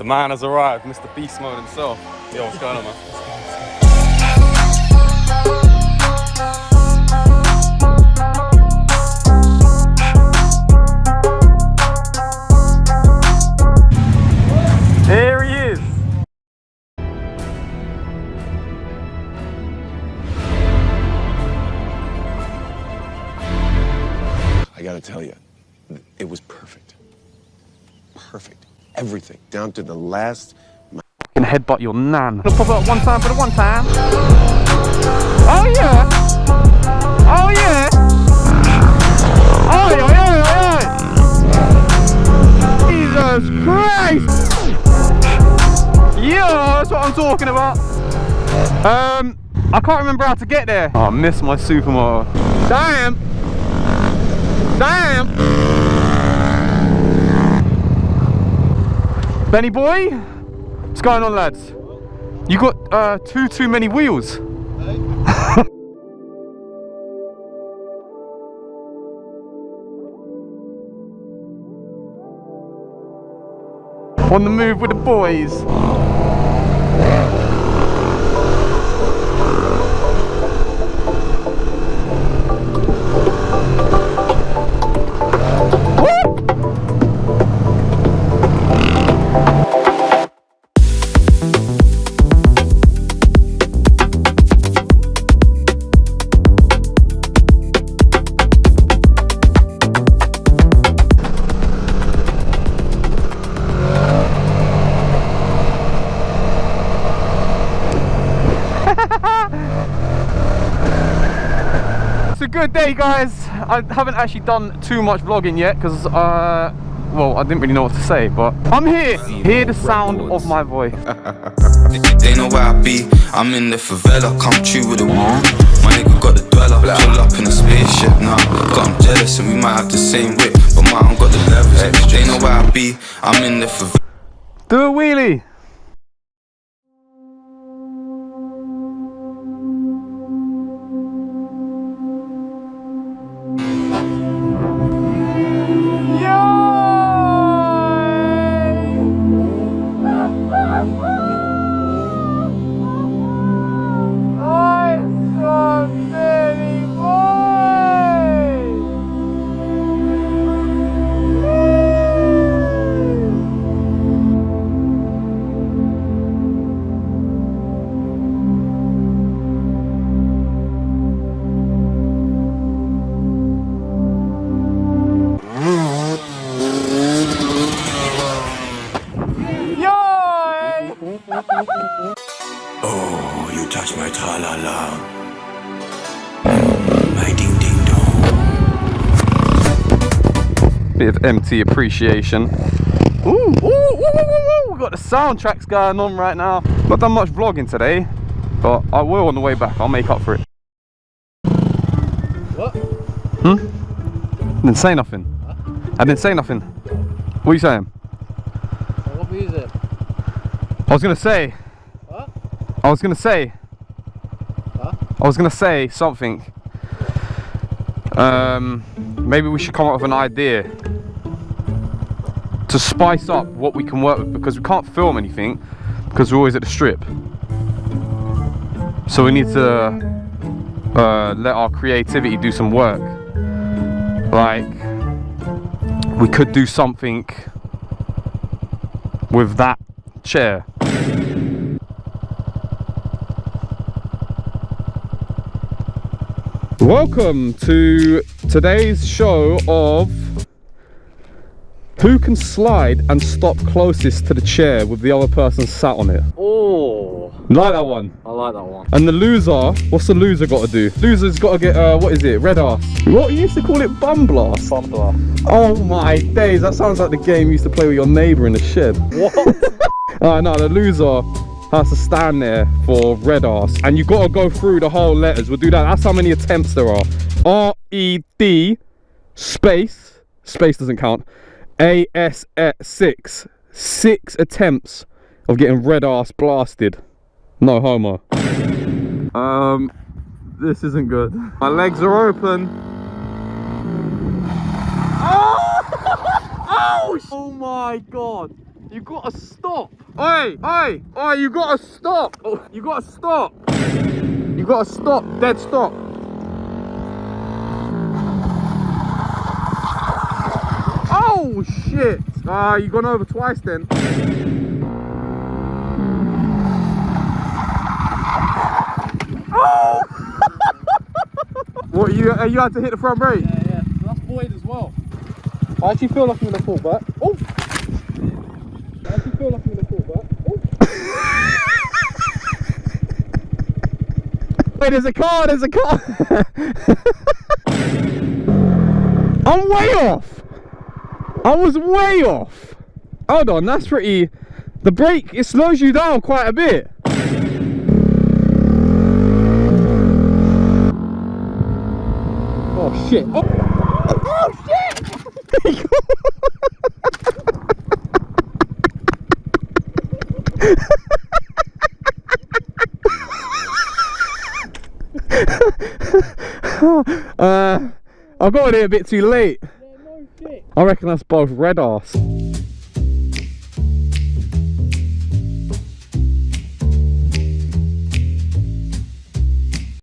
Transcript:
The man has arrived, Mr. Beast Mode himself. Yo, what's going on, man? Here he is. I gotta tell you, it was perfect. Perfect. Everything, down to the last. Fucking headbutt your nan. Pop up one time for the one time. Oh yeah. Oh yeah. Oh yeah, yeah, yeah. Jesus Christ. Yeah, that's what I'm talking about. I can't remember how to get there. Oh, I missed my Supermoto. Damn. Damn. Benny boy, what's going on, lads? You got too many wheels. On the move with the boys. It's a good day, guys. I haven't actually done too much vlogging yet because well, I didn't really know what to say, but I'm here. Hear the sound of my voice. They know where I be. I'm in the favela, come true with a wall. My nigga got the dweller, pull up in a spaceship now. Got him jealous and we might have the same whip, but mine got the levels. They know where I be. I'm in the favela. Do a wheelie. Oh, you touch my tra-la-la. My ding-ding-dong. Bit of MT appreciation. Ooh, ooh, ooh, ooh, ooh. We've got the soundtracks going on right now. Not done much vlogging today, but I will on the way back. I'll make up for it. What? I didn't say nothing. Huh? I didn't say nothing. What are you saying? What music? I was gonna say. What? I was gonna say. Huh? I was gonna say something. Maybe we should come up with an idea to spice up what we can work with, because we can't film anything because we're always at the strip. So we need to let our creativity do some work. Like, we could do something with that chair. Welcome to today's show of who can slide and stop closest to the chair with the other person sat on it. Oh, Like that one. I like that one. And the loser, what's the loser got to do? Loser's got to get, what is it, red ass. What, you used to call it bum blast? Bum blast. Oh my days, that sounds like the game you used to play with your neighbour in the shed. What? Alright, no, the loser has to stand there for red ass, and you got to go through the whole letters. We'll do that. That's how many attempts there are. R-E-D space doesn't count, A-S-6. 6 attempts of getting red ass blasted. No homo. This isn't good. My legs are open. Oh! Oh! Oh my god! You gotta stop. Oi, oi, oi, you gotta stop. Oh, you gotta stop. You gotta stop, dead stop. Oh shit. Ah, you gone over twice then. Oh! What, you had to hit the front brake? Yeah, yeah. That's void as well. I actually feel like I'm gonna fall back. Oh! I actually feel like I'm gonna fall back. Oh! Wait, there's a car, there's a car! I'm way off! I was way off! Hold on, that's pretty... The brake, it slows you down quite a bit. Oh shit! Oh, oh shit! I got in here a bit too late. Yeah, no shit. I reckon that's both red arse.